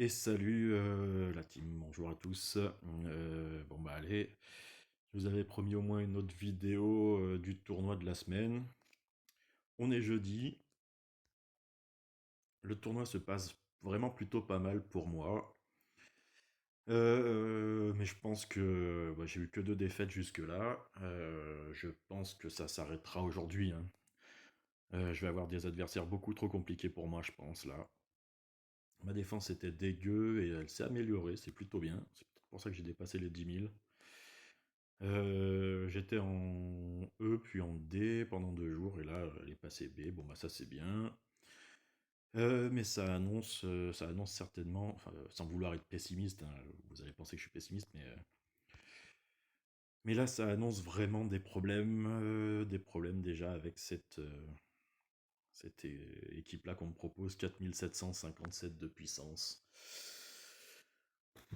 Et salut la team, bonjour à tous. Bon bah allez, je vous avais promis au moins une autre vidéo du tournoi de la semaine. On est jeudi, le tournoi se passe vraiment plutôt pas mal pour moi. Mais je pense que bah, j'ai eu que deux défaites jusque-là. Je pense que ça s'arrêtera aujourd'hui, hein. Je vais avoir des adversaires beaucoup trop compliqués pour moi, je pense là. Ma défense était dégueu et elle s'est améliorée, c'est plutôt bien. C'est peut-être pour ça que j'ai dépassé les 10 000. J'étais en E puis en D pendant 2 jours et là elle est passée B. Bon bah ça c'est bien. Mais ça annonce certainement, enfin, sans vouloir être pessimiste, hein, vous allez penser que je suis pessimiste, mais là ça annonce vraiment des problèmes déjà avec cette équipe-là qu'on me propose, 4757 de puissance.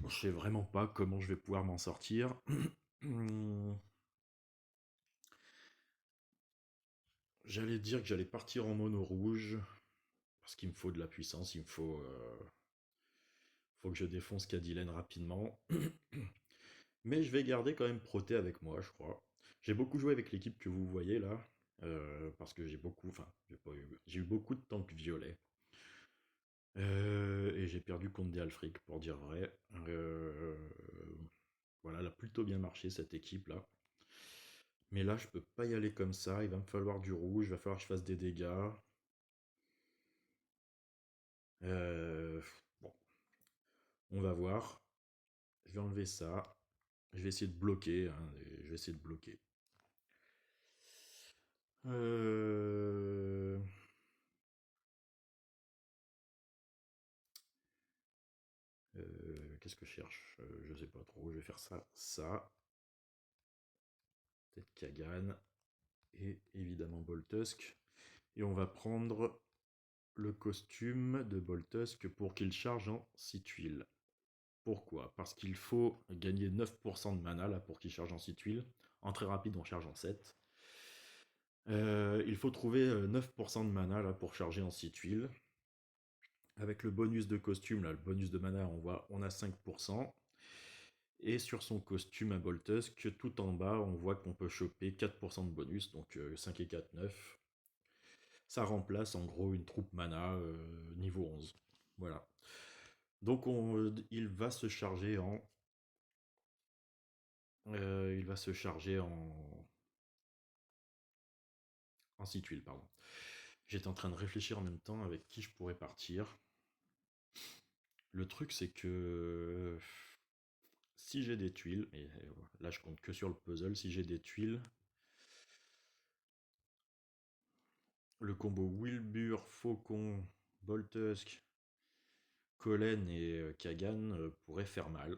Je sais vraiment pas comment je vais pouvoir m'en sortir. J'allais dire que j'allais partir en mono rouge, parce qu'il me faut de la puissance, faut que je défonce Cadillac rapidement. Mais je vais garder quand même Proté avec moi, je crois. J'ai beaucoup joué avec l'équipe que vous voyez là, parce que j'ai eu beaucoup de tanks violets. Et j'ai perdu contre des Alfric, pour dire vrai. Voilà, elle a plutôt bien marché cette équipe là. Mais là, je peux pas y aller comme ça. Il va me falloir du rouge, il va falloir que je fasse des dégâts. Bon, on va voir. Je vais enlever ça. Je vais essayer de bloquer, hein, je vais essayer de bloquer. Euh, Qu'est-ce que je cherche? Je sais pas trop. Je vais faire ça, ça. Peut-être Kagan. Et évidemment Boltusk. Et on va prendre le costume de Boltusk pour qu'il charge en 6 tuiles. Pourquoi? Parce qu'il faut gagner 9% de mana là pour qu'il charge en 6 tuiles. En très rapide, on charge en 7. Il faut trouver 9% de mana là pour charger en 6 tuiles. Avec le bonus de costume, là, le bonus de mana, on a 5%. Et sur son costume à Boltusk, tout en bas, on voit qu'on peut choper 4% de bonus, donc 5 et 4, 9. Ça remplace en gros une troupe mana niveau 11. Voilà. Donc il va se charger en 6 tuiles, pardon. J'étais en train de réfléchir en même temps avec qui je pourrais partir. Le truc, c'est que si j'ai des tuiles, et là je compte que sur le puzzle, si j'ai des tuiles, le combo Wilbur, Faucon, Boltusk, Collen et Kagan pourrait faire mal.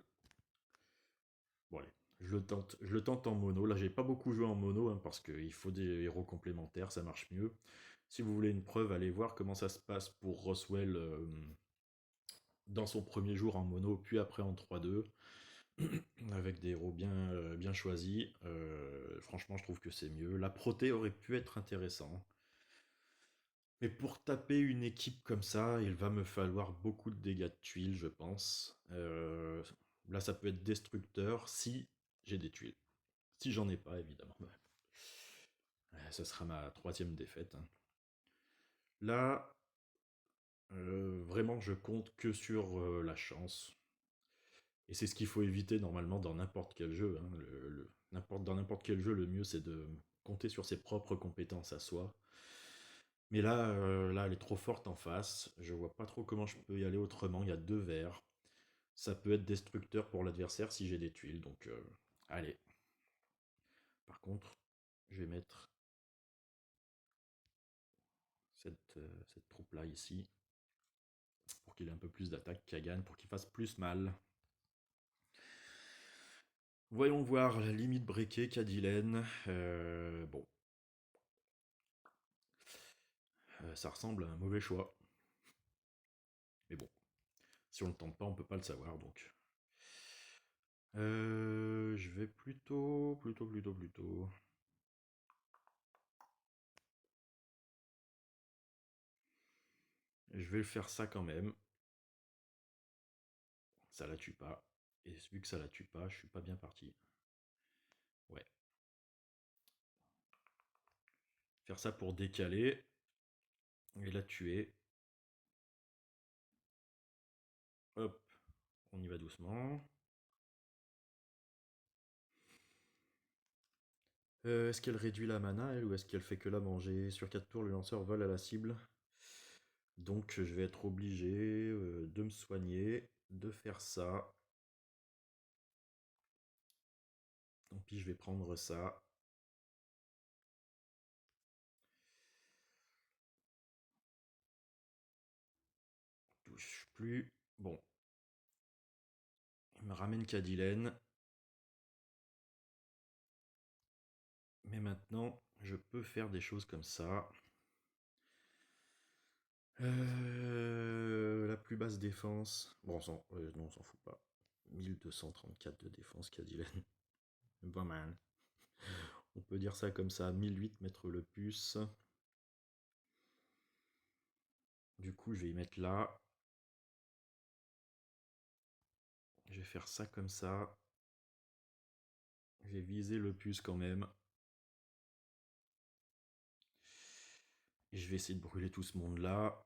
Bon allez, je le tente en mono. Là j'ai pas beaucoup joué en mono hein, parce qu'il faut des héros complémentaires, ça marche mieux. Si vous voulez une preuve, allez voir comment ça se passe pour Roswell dans son premier jour en mono, puis après en 3-2. Avec des héros bien choisis. Franchement, je trouve que c'est mieux. La proté aurait pu être intéressant. Mais pour taper une équipe comme ça, il va me falloir beaucoup de dégâts de tuiles, je pense. Là, ça peut être destructeur si j'ai des tuiles. Si j'en ai pas, évidemment. Ça sera ma troisième défaite, hein. Là, vraiment, je compte que sur la chance. Et c'est ce qu'il faut éviter normalement dans n'importe quel jeu, hein. Dans n'importe quel jeu, le mieux c'est de compter sur ses propres compétences à soi. Mais là, elle est trop forte en face. Je vois pas trop comment je peux y aller autrement. Il y a deux verres. Ça peut être destructeur pour l'adversaire si j'ai des tuiles. Donc, allez. Par contre, je vais mettre cette troupe-là ici. Pour qu'il ait un peu plus d'attaque, Kagan, pour qu'il fasse plus mal. Voyons voir la limite breakée, Cadillac. Bon, ça ressemble à un mauvais choix. Mais bon, si on le tente pas, on peut pas le savoir, donc. Je vais plutôt. Je vais faire ça quand même. Ça la tue pas. Et vu que ça la tue pas, je suis pas bien parti. Ouais. Faire ça pour décaler. Et la tuer. Hop. On y va doucement. Est-ce qu'elle réduit la mana, elle, ou est-ce qu'elle fait que la manger? Sur 4 tours, le lanceur vole à la cible. Donc je vais être obligé de me soigner, de faire ça. Tant pis, je vais prendre ça. Touche plus. Bon. Il me ramène Cadilène. Mais maintenant, je peux faire des choses comme ça. La plus basse défense. Bon, non, on s'en fout pas. 1234 de défense, Cadilène. Bon man. On peut dire ça comme ça. 1008 mettre le puce. Du coup, je vais y mettre là. Je vais faire ça comme ça. Je vais viser le puce quand même. Et je vais essayer de brûler tout ce monde-là.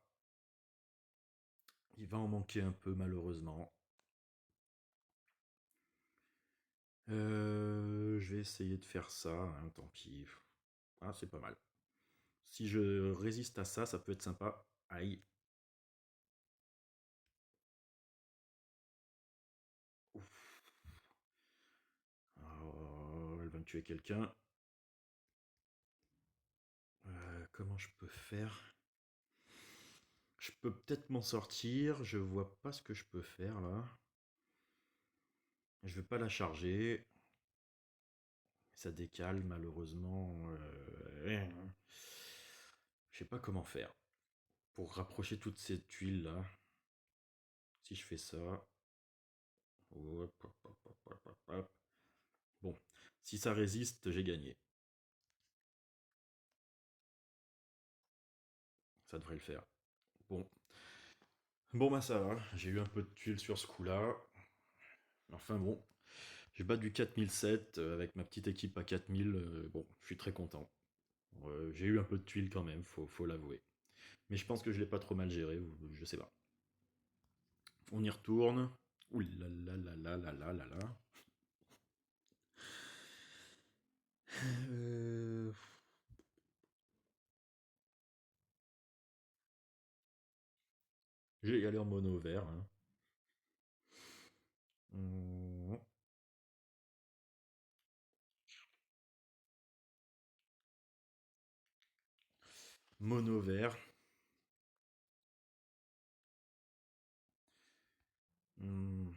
Il va en manquer un peu malheureusement. Je vais essayer de faire ça, hein, tant pis. Ah, c'est pas mal. Si je résiste à ça, ça peut être sympa. Aïe. Ouf. Oh, elle va me tuer quelqu'un. Comment je peux faire? Je peux peut-être m'en sortir. Je vois pas ce que je peux faire là. Je vais pas la charger. Ça décale malheureusement. Je sais pas comment faire. Pour rapprocher toute cette tuile là. Si je fais ça. Hop, hop, hop, hop, hop, hop, hop. Bon, si ça résiste, j'ai gagné. Ça devrait le faire. Bon. Bon bah ça va, j'ai eu un peu de tuiles sur ce coup-là. Enfin bon, j'ai battu 4007 avec ma petite équipe à 4000. Bon, je suis très content. J'ai eu un peu de tuiles quand même, faut l'avouer. Mais je pense que je l'ai pas trop mal géré, ou je sais pas. On y retourne. Ouh là là là là là là là là. Euh, Je vais y aller en mono vert, hein. Mmh. Mono vert. Mmh.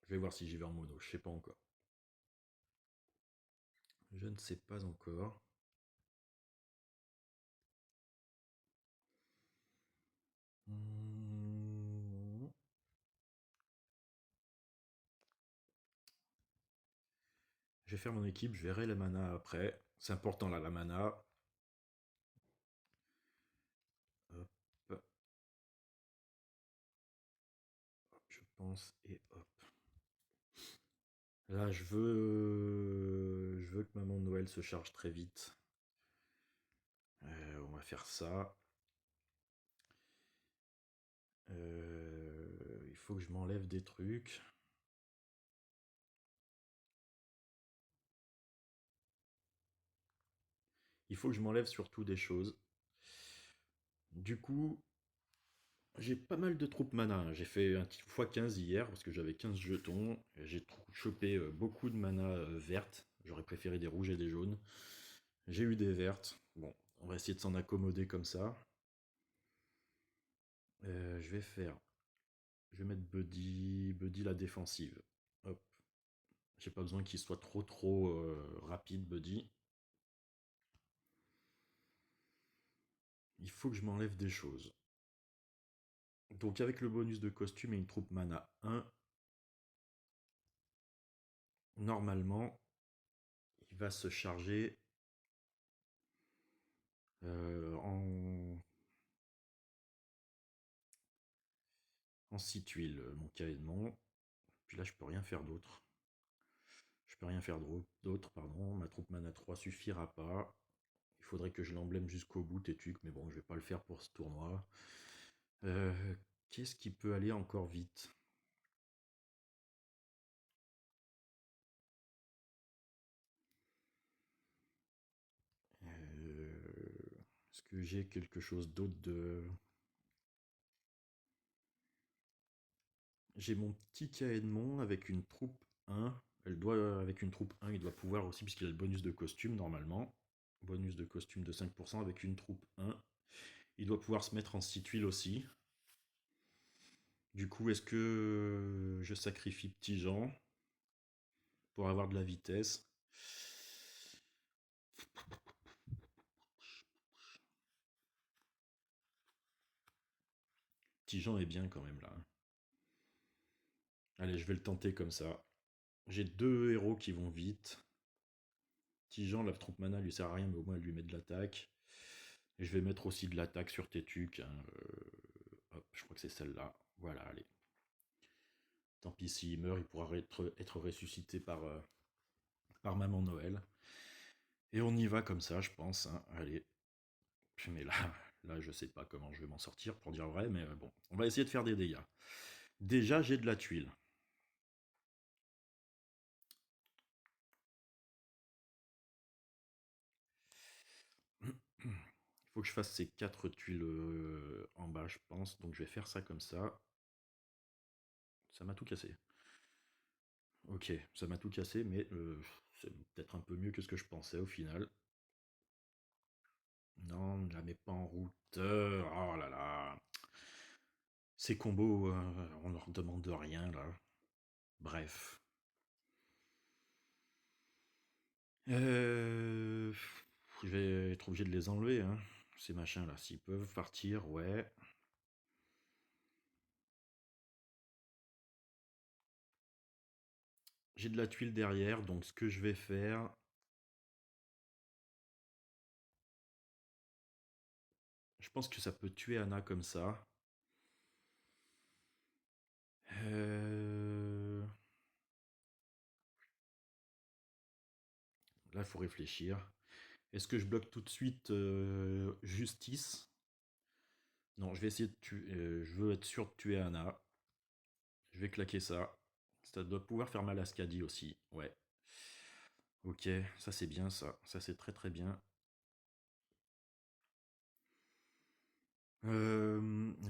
Je vais voir si j'y vais en mono, je sais pas encore. Je ne sais pas encore. Mmh. Je vais faire mon équipe, je verrai la mana après. C'est important là, la mana. Hop, hop, je pense, et hop. Là, je veux que Maman de Noël se charge très vite. On va faire ça. Il faut que je m'enlève des trucs. Il faut que je m'enlève surtout des choses. Du coup, j'ai pas mal de troupes mana. J'ai fait un x15 hier parce que j'avais 15 jetons. J'ai chopé beaucoup de mana vertes. J'aurais préféré des rouges et des jaunes. J'ai eu des vertes. Bon, on va essayer de s'en accommoder comme ça. Je vais faire. Je vais mettre Buddy la défensive. Hop. J'ai pas besoin qu'il soit trop rapide, Buddy. Il faut que je m'enlève des choses. Donc avec le bonus de costume et une troupe mana 1, normalement, il va se charger en 6 tuiles, mon caïman. Puis là, je peux rien faire d'autre. Je peux rien faire d'autre, pardon. Ma troupe mana 3 suffira pas. Il faudrait que je l'emblème jusqu'au bout, Tétuc, mais bon, je vais pas le faire pour ce tournoi. Qu'est-ce qui peut aller encore vite? Est-ce que j'ai quelque chose d'autre de... J'ai mon petit Caedmon avec une troupe 1. Avec une troupe 1, il doit pouvoir aussi, puisqu'il a le bonus de costume normalement. Bonus de costume de 5% avec une troupe 1. Il doit pouvoir se mettre en 6 tuiles aussi. Du coup, est-ce que je sacrifie Petit Jean pour avoir de la vitesse? Petit Jean est bien quand même là. Allez, je vais le tenter comme ça. J'ai 2 héros qui vont vite. Petit Jean, la troupe mana lui sert à rien, mais au moins elle lui met de l'attaque. Et je vais mettre aussi de l'attaque sur Tétuc. Hein. Hop, je crois que c'est celle-là. Voilà, allez. Tant pis s'il meurt, il pourra être ressuscité par Maman Noël. Et on y va comme ça, je pense. Hein. Allez. Mais là, je sais pas comment je vais m'en sortir, pour dire vrai, mais bon. On va essayer de faire des dégâts. Déjà, j'ai de la tuile. Il faut que je fasse ces 4 tuiles en bas, je pense. Donc je vais faire ça comme ça. Ça m'a tout cassé. Ok, ça m'a tout cassé, mais c'est peut-être un peu mieux que ce que je pensais au final. Non, ne la mets pas en route. Oh là là. Ces combos, on leur demande rien là. Bref. Je vais être obligé de les enlever, hein, ces machins là. S'ils peuvent partir, ouais. J'ai de la tuile derrière, donc ce que je vais faire... Je pense que ça peut tuer Anna comme ça. Là, il faut réfléchir. Est-ce que je bloque tout de suite Justice? Non, je vais essayer de tuer... je veux être sûr de tuer Anna. Je vais claquer ça. Ça doit pouvoir faire mal à Skadi aussi. Ouais. Ok, ça c'est bien ça. Ça c'est très très bien.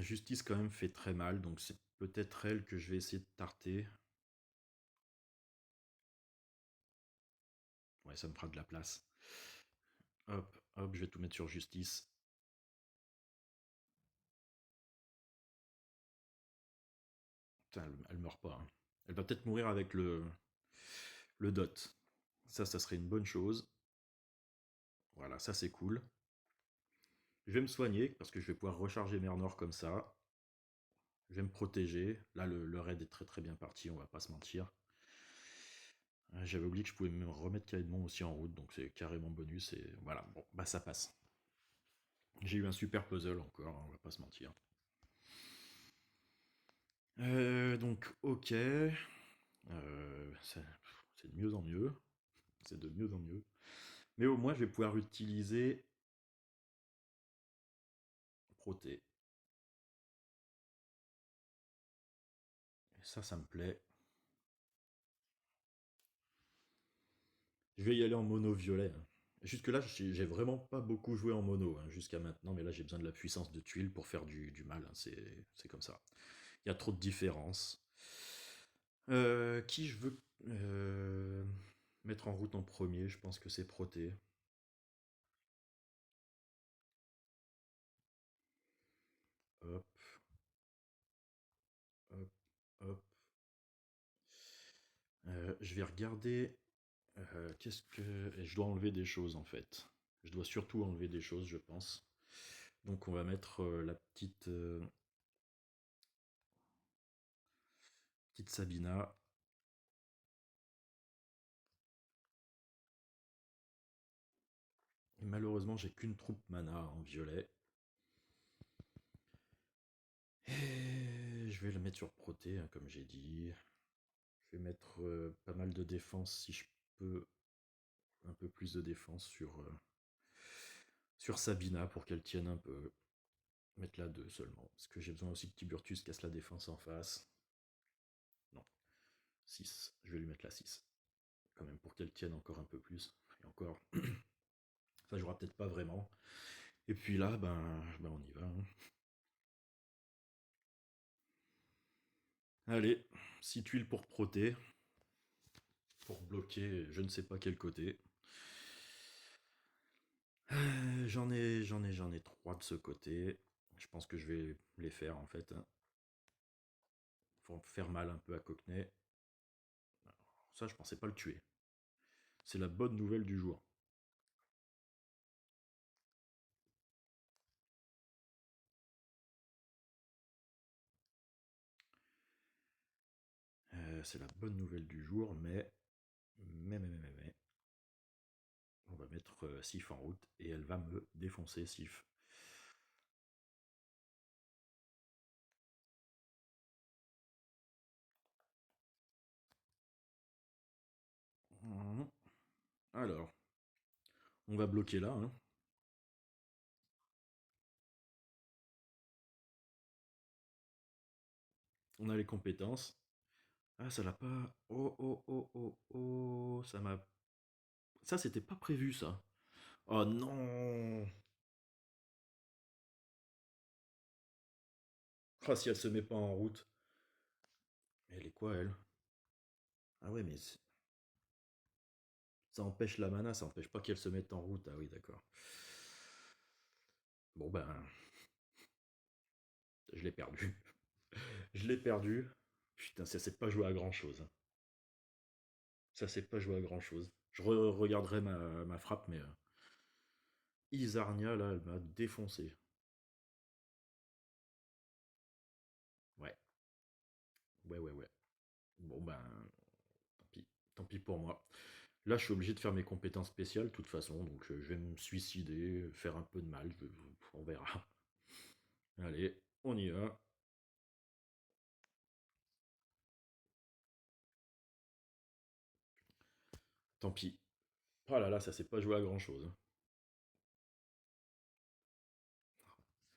Justice quand même fait très mal, donc c'est peut-être elle que je vais essayer de tarter. Ouais, ça me fera de la place. Hop, hop, je vais tout mettre sur Justice. Putain, elle meurt pas. Hein. Elle va peut-être mourir avec le dot. Ça serait une bonne chose. Voilà, ça c'est cool. Je vais me soigner, parce que je vais pouvoir recharger Mernor comme ça. Je vais me protéger. Là, le raid est très très bien parti, on va pas se mentir. J'avais oublié que je pouvais me remettre Caedmon aussi en route, donc c'est carrément bonus, et voilà, bon, bah ça passe. J'ai eu un super puzzle encore, hein, on va pas se mentir. Donc, ok. C'est de mieux en mieux. C'est de mieux en mieux. Mais au moins, je vais pouvoir utiliser Proté. Et ça me plaît. Je vais y aller en mono violet. Hein. Jusque-là, j'ai vraiment pas beaucoup joué en mono jusqu'à maintenant, mais là j'ai besoin de la puissance de tuile pour faire du mal. Hein. C'est comme ça. Il y a trop de différences. Qui je veux mettre en route en premier? Je pense que c'est Proté. Hop, hop, hop. Je vais regarder. Qu'est-ce que. Je dois enlever des choses en fait. Je dois surtout enlever des choses, je pense. Donc on va mettre la petite Sabina. Et malheureusement, j'ai qu'une troupe mana en violet. Et je vais le mettre sur Proté, hein, comme j'ai dit. vais mettre pas mal de défense si je peux. Un peu plus de défense sur Sabina pour qu'elle tienne un peu. Mettre la 2 seulement. Parce que j'ai besoin aussi que Tiburtus casse la défense en face. Non. 6. Je vais lui mettre la 6. Quand même pour qu'elle tienne encore un peu plus. Et encore. Ça jouera peut-être pas vraiment. Et puis là, ben on y va. Hein. Allez, 6 tuiles pour proté. Pour bloquer je ne sais pas quel côté. J'en ai 3 de ce côté. Je pense que je vais les faire en fait. Faut faire mal un peu à Cockney. Alors, ça, je pensais pas le tuer. C'est la bonne nouvelle du jour. C'est la bonne nouvelle du jour, mais, on va mettre Sif en route et elle va me défoncer Sif. Alors, on va bloquer là. Hein. On a les compétences. Ah, ça l'a pas. Oh, oh, oh, oh, oh. Ça m'a. Ça, c'était pas prévu, ça. Oh non. Ah, si elle se met pas en route. Elle est quoi, elle? Ah ouais, mais ça empêche la mana, ça empêche pas qu'elle se mette en route. Ah oui, d'accord. Bon, ben. Je l'ai perdu. Je l'ai perdu. Putain, ça s'est pas joué à grand chose. Ça s'est pas joué à grand chose. Je regarderai ma frappe, mais Isarnia, là, elle m'a défoncé. Ouais. Ouais. Bon, ben, tant pis. Tant pis pour moi. Là, je suis obligé de faire mes compétences spéciales, de toute façon, donc je vais me suicider, faire un peu de mal, on verra. Allez, on y va. Tant pis. Oh là là, ça s'est pas joué à grand chose.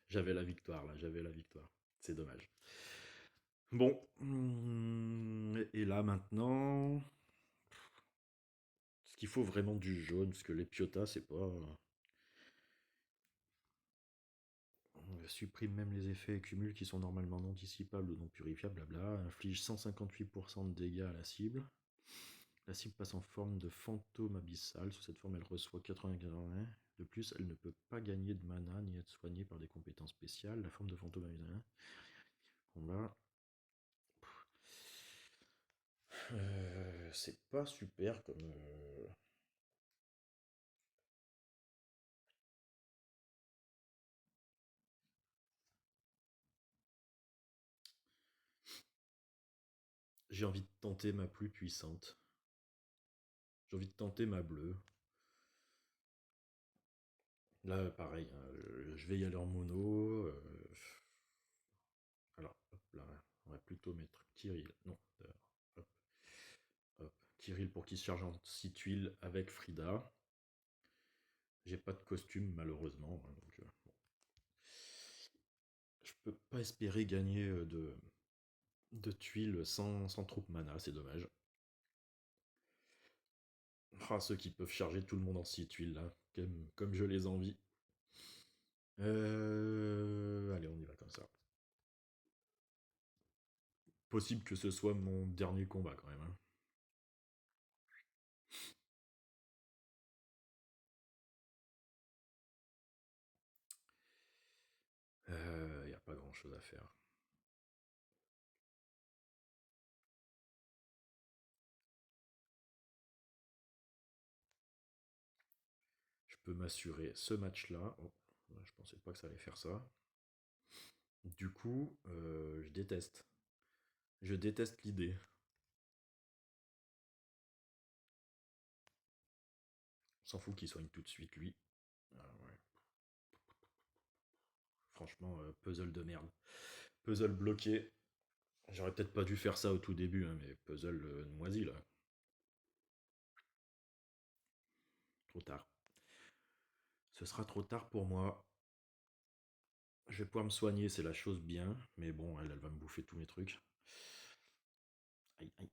J'avais la victoire, là, j'avais la victoire. C'est dommage. Bon. Et là, maintenant. Ce qu'il faut vraiment du jaune, parce que les Piota, c'est pas. On supprime même les effets et cumuls qui sont normalement non dissipables ou non purifiables, blabla. Inflige 158% de dégâts à la cible. La cible passe en forme de fantôme abyssal. Sous cette forme, elle reçoit 80. De plus, elle ne peut pas gagner de mana ni être soignée par des compétences spéciales. La forme de fantôme abyssal. Combat. C'est pas super comme. J'ai envie de tenter ma plus puissante. J'ai envie de tenter ma bleue. Là, pareil, hein, je vais y aller en mono. Alors, hop là, on va plutôt mettre Kirill. Non, hop, hop. Kirill pour qu'il se charge en 6 tuiles avec Frida. J'ai pas de costume, malheureusement. Hein, donc, bon. Je peux pas espérer gagner de tuiles sans troupe mana, c'est dommage. Ah, ceux qui peuvent charger tout le monde en 6 tuiles, là, comme je les envie. Allez, on y va comme ça. Possible que ce soit mon dernier combat quand même. Hein. Y a pas grand chose à faire. Je peux m'assurer ce match-là. Oh, je pensais pas que ça allait faire ça. Du coup, je déteste. Je déteste l'idée. On s'en fout qu'il soigne tout de suite, lui. Ah ouais. Franchement, puzzle de merde. Puzzle bloqué. J'aurais peut-être pas dû faire ça au tout début, hein, mais puzzle moisi là. Trop tard. Ce sera trop tard pour moi. Je vais pouvoir me soigner, c'est la chose bien. Mais bon, elle va me bouffer tous mes trucs. Aïe, aïe.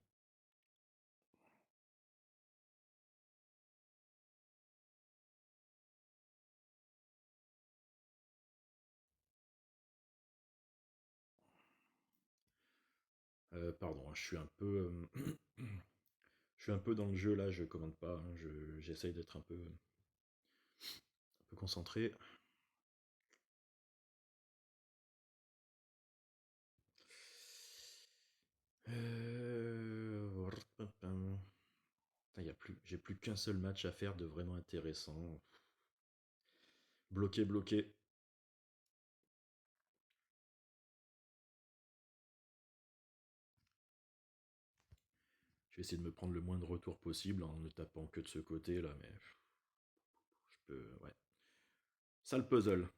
Pardon, hein, je suis un peu... je suis un peu dans le jeu là, je commande pas. Hein, j'essaye d'être un peu concentré. J'ai plus qu'un seul match à faire de vraiment intéressant. Bloqué, bloqué. Je vais essayer de me prendre le moins de retours possible en ne tapant que de ce côté là, mais je peux. Ouais. Ça le puzzle.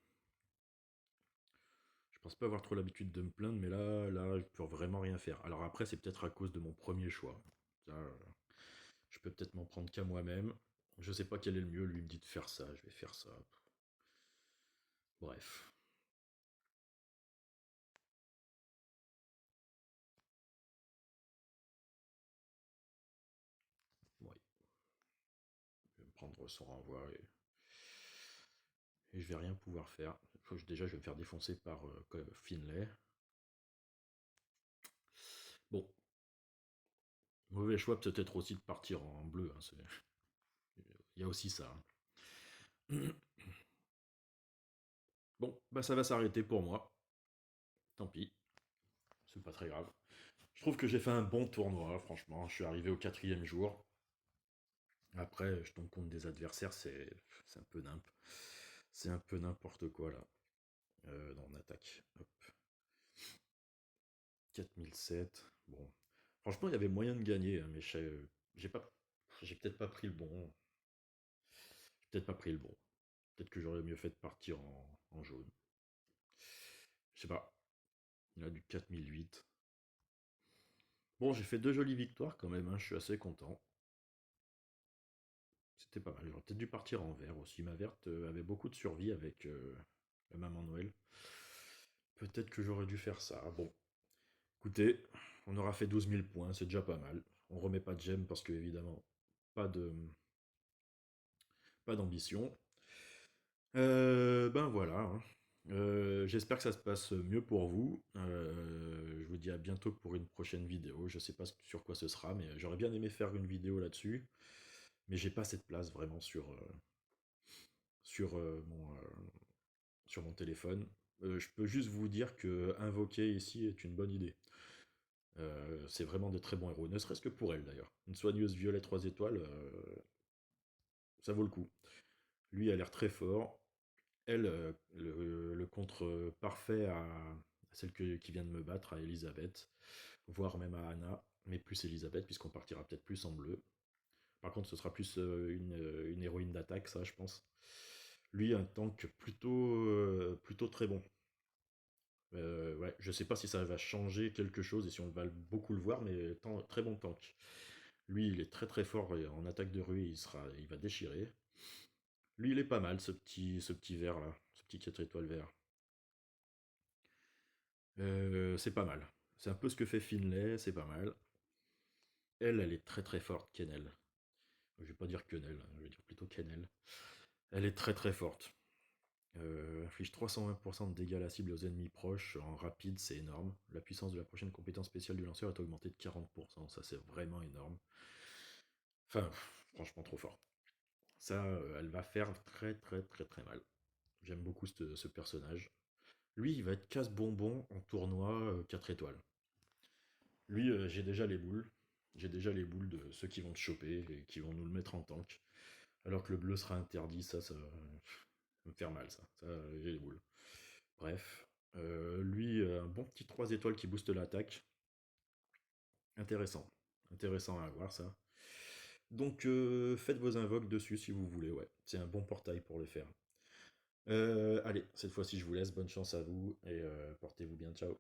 Je pense pas avoir trop l'habitude de me plaindre, mais là, je peux vraiment rien faire. Alors après, c'est peut-être à cause de mon premier choix. Ça, je peux peut-être m'en prendre qu'à moi-même. Je sais pas quel est le mieux. Lui me dit de faire ça, je vais faire ça. Bref. Ouais. Je vais me prendre son renvoi et je vais rien pouvoir faire. Déjà, je vais me faire défoncer par Finlay. Bon, mauvais choix peut-être aussi de partir en bleu. Hein, il y a aussi ça. Hein. Bon, bah ça va s'arrêter pour moi. Tant pis, c'est pas très grave. Je trouve que j'ai fait un bon tournoi, franchement. Je suis arrivé au quatrième jour. Après, je tombe contre des adversaires, c'est un peu nimp. C'est un peu n'importe quoi là. Non, on attaque. Hop. 4007. Bon. Franchement, il y avait moyen de gagner, hein, mais j'ai pas. J'ai peut-être pas pris le bon. J'ai peut-être pas pris le bon. Peut-être que j'aurais mieux fait de partir en jaune. Je sais pas. Il a du 4008. Bon, j'ai fait deux jolies victoires quand même, hein, je suis assez content. C'était pas mal. J'aurais peut-être dû partir en vert aussi. Ma verte avait beaucoup de survie avec la maman Noël. Peut-être que j'aurais dû faire ça. Bon, écoutez, on aura fait 12 000 points, c'est déjà pas mal. On remet pas de gemme parce que, évidemment, pas de pas d'ambition. Ben voilà. Hein. J'espère que ça se passe mieux pour vous. Je vous dis à bientôt pour une prochaine vidéo. Je sais pas sur quoi ce sera, mais j'aurais bien aimé faire une vidéo là-dessus. Mais j'ai pas cette place vraiment sur, sur mon téléphone. Je peux juste vous dire que invoquer ici est une bonne idée. C'est vraiment des très bons héros, ne serait-ce que pour elle d'ailleurs. Une soigneuse violet 3 étoiles, ça vaut le coup. Lui a l'air très fort. Elle, le contre parfait à celle qui vient de me battre, à Elisabeth, voire même à Anna, mais plus Elisabeth, puisqu'on partira peut-être plus en bleu. Par contre, ce sera plus une héroïne d'attaque, ça, je pense. Lui, un tank plutôt très bon. Ouais, je sais pas si ça va changer quelque chose et si on va beaucoup le voir, mais très bon tank. Lui, il est très très fort et en attaque de rue, il va déchirer. Lui, il est pas mal, ce petit vert là, ce petit 4 étoiles vert. C'est pas mal. C'est un peu ce que fait Finlay, c'est pas mal. Elle est très très forte, Kennel. Je vais pas dire Quenelle, hein, je vais dire plutôt Kennel. Elle est très très forte. Inflige 320% de dégâts à la cible et aux ennemis proches en rapide, c'est énorme. La puissance de la prochaine compétence spéciale du lanceur est augmentée de 40%, ça c'est vraiment énorme. Enfin, franchement trop fort. Ça, elle va faire très très très très mal. J'aime beaucoup ce personnage. Lui, il va être casse-bonbon en tournoi 4 étoiles. Lui, j'ai déjà les boules. J'ai déjà les boules de ceux qui vont te choper et qui vont nous le mettre en tank. Alors que le bleu sera interdit, ça va me faire mal, ça. Ça, j'ai les boules. Bref. Lui, un bon petit 3 étoiles qui booste l'attaque. Intéressant. Intéressant à voir, ça. Donc, faites vos invoques dessus si vous voulez, ouais. C'est un bon portail pour le faire. Allez, cette fois-ci, je vous laisse. Bonne chance à vous et portez-vous bien. Ciao.